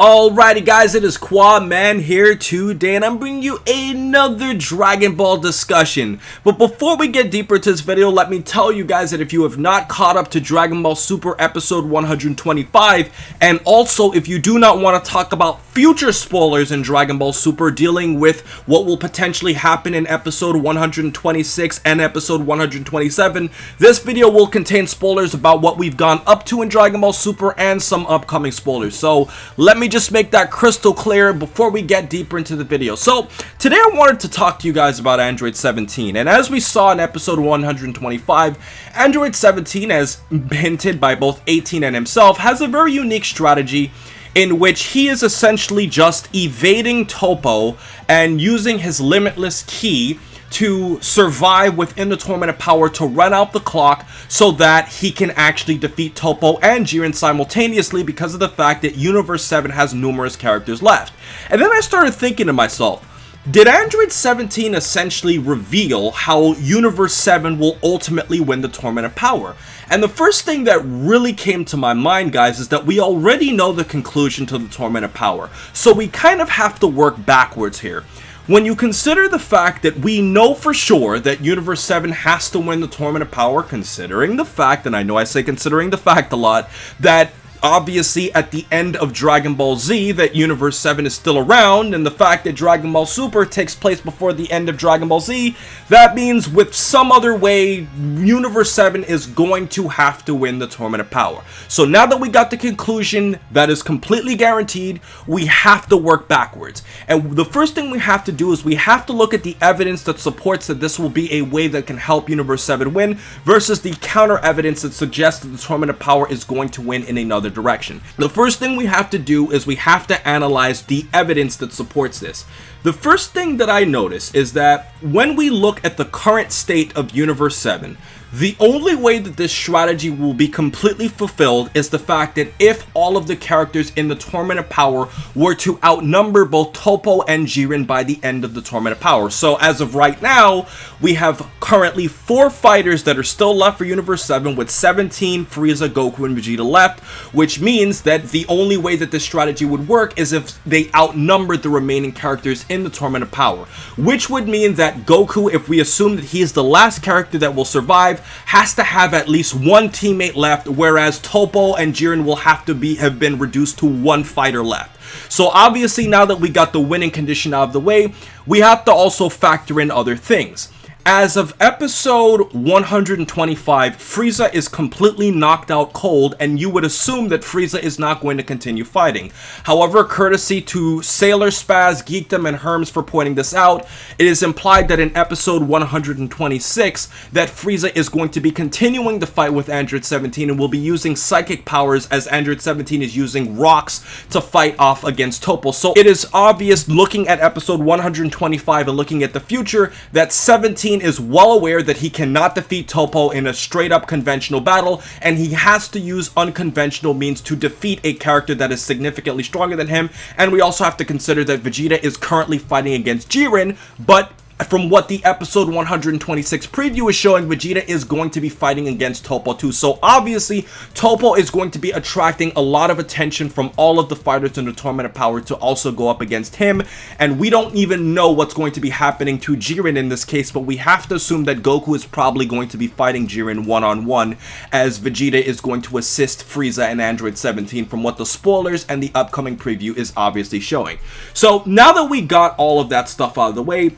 Alrighty guys, it is Quaman here today and I'm bringing you another Dragon Ball discussion. But before we get deeper into this video, let me tell you guys that if you have not caught up to Dragon Ball Super episode 125, and also if you do not want to talk about future spoilers in Dragon Ball Super dealing with what will potentially happen in episode 126 and episode 127, this video will contain spoilers about what we've gone up to in Dragon Ball Super and some upcoming spoilers. So let me just make that crystal clear before we get deeper into the video. So today I wanted to talk to you guys about Android 17, and as we saw in episode 125, Android 17, as hinted by both 18 and himself, has a very unique strategy in which he is essentially just evading Toppo and using his limitless ki to survive within the Tournament of Power to run out the clock so that he can actually defeat Toppo and Jiren simultaneously because of the fact that Universe 7 has numerous characters left. And then I started thinking to myself, did Android 17 essentially reveal how Universe 7 will ultimately win the Tournament of Power? And the first thing that really came to my mind, guys, is that we already know the conclusion to the Tournament of Power, so we kind of have to work backwards here. When you consider the fact that we know for sure that Universe 7 has to win the Tournament of Power, considering the fact, and I know I say considering the fact a lot, that obviously at the end of Dragon Ball Z that Universe 7 is still around, and the fact that Dragon Ball Super takes place before the end of Dragon Ball Z, that means with some other way, Universe 7 is going to have to win the Tournament of Power. So now that we got the conclusion that is completely guaranteed, we have to work backwards. And the first thing we have to do is we have to look at the evidence that supports that this will be a way that can help Universe 7 win versus the counter evidence that suggests that the Tournament of Power is going to win in another direction. The first thing we have to do is we have to analyze the evidence that supports this. The first thing that I notice is that when we look at the current state of Universe 7, the only way that this strategy will be completely fulfilled is the fact that if all of the characters in the Tournament of Power were to outnumber both Toppo and Jiren by the end of the Tournament of Power. So as of right now, we have currently 4 fighters that are still left for Universe 7 with 17, Frieza, Goku, and Vegeta left, which means that the only way that this strategy would work is if they outnumbered the remaining characters in the Tournament of Power, which would mean that Goku, if we assume that he is the last character that will survive, has to have at least one teammate left, whereas Toppo and Jiren will have been reduced to 1 fighter left. So obviously now that we got the winning condition out of the way, we have to also factor in other things. As of episode 125, Frieza is completely knocked out cold, and you would assume that Frieza is not going to continue fighting. However, courtesy to Sailor Spaz, Geekdom, and Herms for pointing this out, it is implied that in episode 126 that Frieza is going to be continuing the fight with Android 17 and will be using psychic powers as Android 17 is using rocks to fight off against Toppo. So it is obvious, looking at episode 125 and looking at the future, that 17 is well aware that he cannot defeat Toppo in a straight up conventional battle, and he has to use unconventional means to defeat a character that is significantly stronger than him. And we also have to consider that Vegeta is currently fighting against Jiren, but from what the episode 126 preview is showing, Vegeta is going to be fighting against Toppo too. So obviously, Toppo is going to be attracting a lot of attention from all of the fighters in the Tournament of Power to also go up against him. And we don't even know what's going to be happening to Jiren in this case, but we have to assume that Goku is probably going to be fighting Jiren one-on-one, as Vegeta is going to assist Frieza and Android 17 from what the spoilers and the upcoming preview is obviously showing. So now that we got all of that stuff out of the way,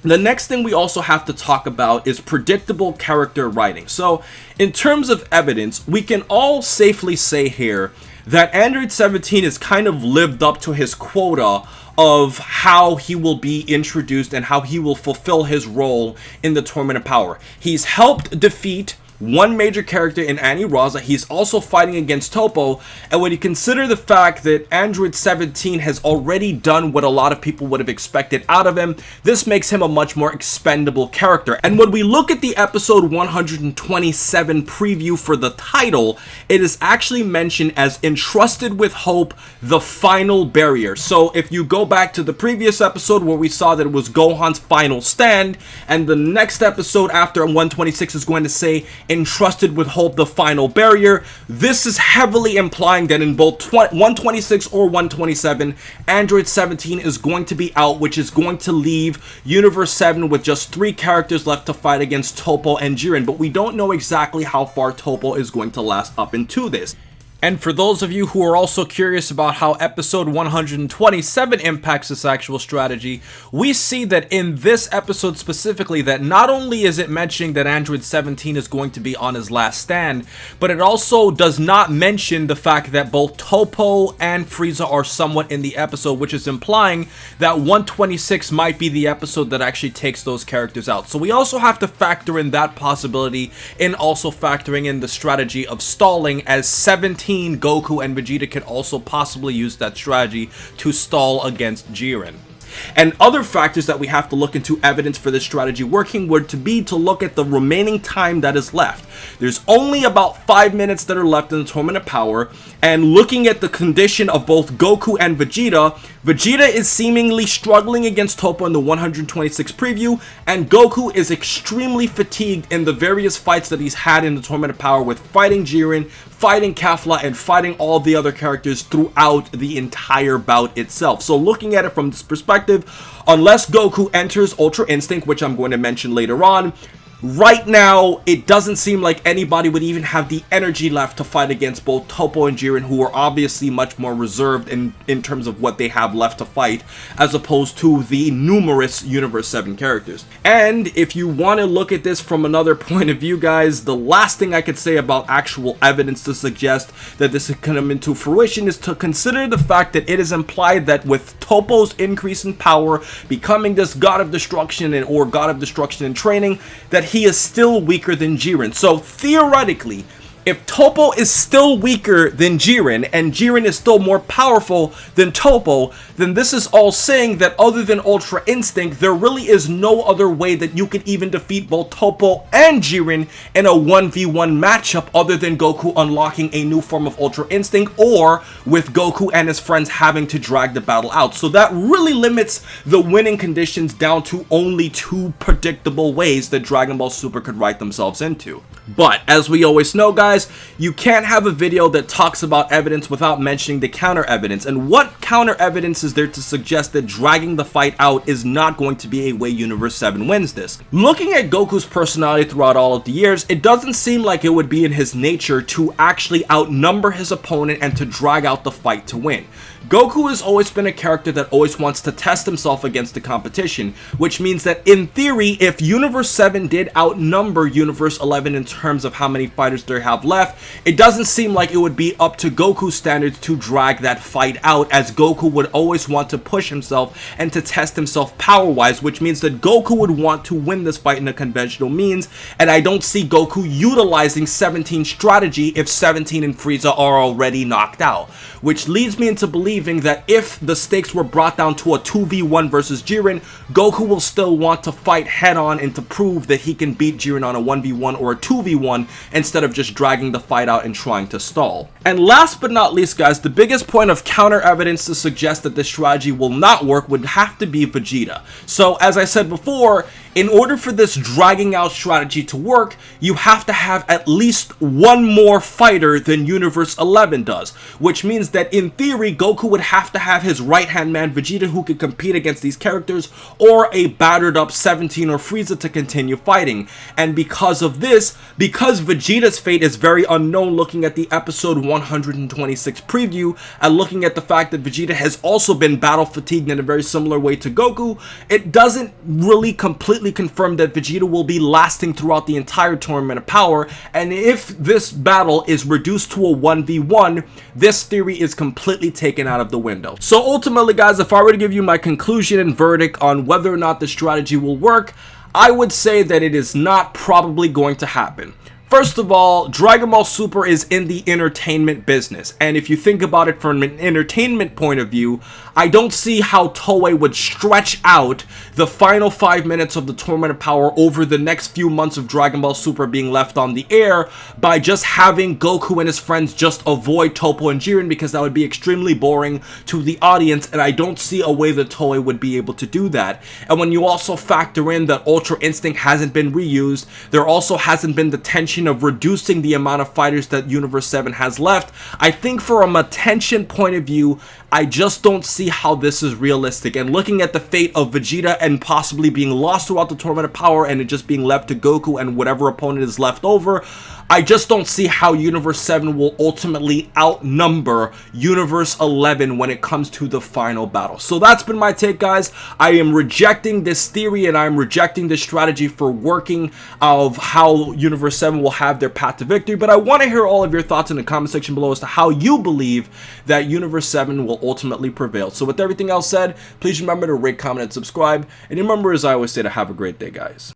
the next thing we also have to talk about is predictable character writing. So in terms of evidence, we can all safely say here that Android 17 has kind of lived up to his quota of how he will be introduced and how he will fulfill his role in the Tournament of Power. He's helped defeat one major character in Annie Raza. He's also fighting against Toppo, and when you consider the fact that Android 17 has already done what a lot of people would have expected out of him, this makes him a much more expendable character. And when we look at the episode 127 preview for the title, it is actually mentioned as Entrusted with Hope, the Final Barrier. So if you go back to the previous episode where we saw that it was Gohan's final stand, and the next episode after 126 is going to say entrusted with Hope the final barrier. This is heavily implying that in both 126 or 127, Android 17 is going to be out, which is going to leave Universe 7 with just 3 characters left to fight against Toppo and Jiren, but we don't know exactly how far Toppo is going to last up into this. And for those of you who are also curious about how episode 127 impacts this actual strategy, we see that in this episode specifically that not only is it mentioning that Android 17 is going to be on his last stand, but it also does not mention the fact that both Toppo and Frieza are somewhat in the episode, which is implying that 126 might be the episode that actually takes those characters out. So we also have to factor in that possibility, and also factoring in the strategy of stalling, as 17, Goku, and Vegeta could also possibly use that strategy to stall against Jiren. And other factors that we have to look into evidence for this strategy working would be to look at the remaining time that is left. There's only about 5 minutes that are left in the Tournament of Power, and looking at the condition of both Goku and Vegeta, Vegeta is seemingly struggling against Toppo in the 126 preview, and Goku is extremely fatigued in the various fights that he's had in the Tournament of Power with fighting Jiren, fighting Kefla, and fighting all the other characters throughout the entire bout itself. So looking at it from this perspective, unless Goku enters Ultra Instinct, which I'm going to mention later on, right now, it doesn't seem like anybody would even have the energy left to fight against both Toppo and Jiren, who are obviously much more reserved in terms of what they have left to fight, as opposed to the numerous Universe 7 characters. And if you want to look at this from another point of view, guys, the last thing I could say about actual evidence to suggest that this is come into fruition is to consider the fact that it is implied that with Toppo's increase in power, becoming this God of Destruction or God of Destruction in training, that he is still weaker than Jiren. So theoretically, if Toppo is still weaker than Jiren, and Jiren is still more powerful than Toppo, then this is all saying that other than Ultra Instinct, there really is no other way that you could even defeat both Toppo and Jiren in a 1v1 matchup other than Goku unlocking a new form of Ultra Instinct, or with Goku and his friends having to drag the battle out. So that really limits the winning conditions down to only 2 predictable ways that Dragon Ball Super could write themselves into. But as we always know, guys, you can't have a video that talks about evidence without mentioning the counter evidence. And what counter evidence is there to suggest that dragging the fight out is not going to be a way Universe 7 wins this? Looking at Goku's personality throughout all of the years, it doesn't seem like it would be in his nature to actually outnumber his opponent and to drag out the fight to win. Goku has always been a character that always wants to test himself against the competition, which means that in theory, if Universe 7 did outnumber Universe 11 in terms of how many fighters they have left, it doesn't seem like it would be up to Goku's standards to drag that fight out, as Goku would always want to push himself and to test himself power-wise, which means that Goku would want to win this fight in a conventional means, and I don't see Goku utilizing 17's strategy if 17 and Frieza are already knocked out, which leads me into believing that if the stakes were brought down to a 2v1 versus Jiren, Goku will still want to fight head-on and to prove that he can beat Jiren on a 1v1 or a 2v1 instead of just dragging the fight out and trying to stall. And last but not least, guys, the biggest point of counter evidence to suggest that this strategy will not work would have to be Vegeta. So as I said before, in order for this dragging out strategy to work, you have to have at least one more fighter than Universe 11 does, which means that in theory, Goku would have to have his right-hand man Vegeta who could compete against these characters, or a battered up 17 or Frieza to continue fighting. And because of this, because Vegeta's fate is very unknown looking at the episode 126 preview, and looking at the fact that Vegeta has also been battle fatigued in a very similar way to Goku, it doesn't really completely confirm that Vegeta will be lasting throughout the entire Tournament of Power, and if this battle is reduced to a 1v1, this theory is completely taken out of the window. So ultimately, guys, if I were to give you my conclusion and verdict on whether or not the strategy will work, I would say that it is not probably going to happen. First of all, Dragon Ball Super is in the entertainment business, and if you think about it from an entertainment point of view, I don't see how Toei would stretch out the final 5 minutes of the Tournament of Power over the next few months of Dragon Ball Super being left on the air by just having Goku and his friends just avoid Toppo and Jiren, because that would be extremely boring to the audience, and I don't see a way that Toei would be able to do that. And when you also factor in that Ultra Instinct hasn't been reused, there also hasn't been the tension intention of reducing the amount of fighters that Universe 7 has left. I think from a tension point of view, I just don't see how this is realistic. And looking at the fate of Vegeta and possibly being lost throughout the Tournament of Power and it just being left to Goku and whatever opponent is left over, I just don't see how Universe 7 will ultimately outnumber Universe 11 when it comes to the final battle. So that's been my take, guys. I am rejecting this theory and I'm rejecting this strategy for working of how Universe 7 will have their path to victory. But I want to hear all of your thoughts in the comment section below as to how you believe that Universe 7 will ultimately prevail. So with everything else said, please remember to rate, comment, and subscribe. And remember, as I always say, to have a great day, guys.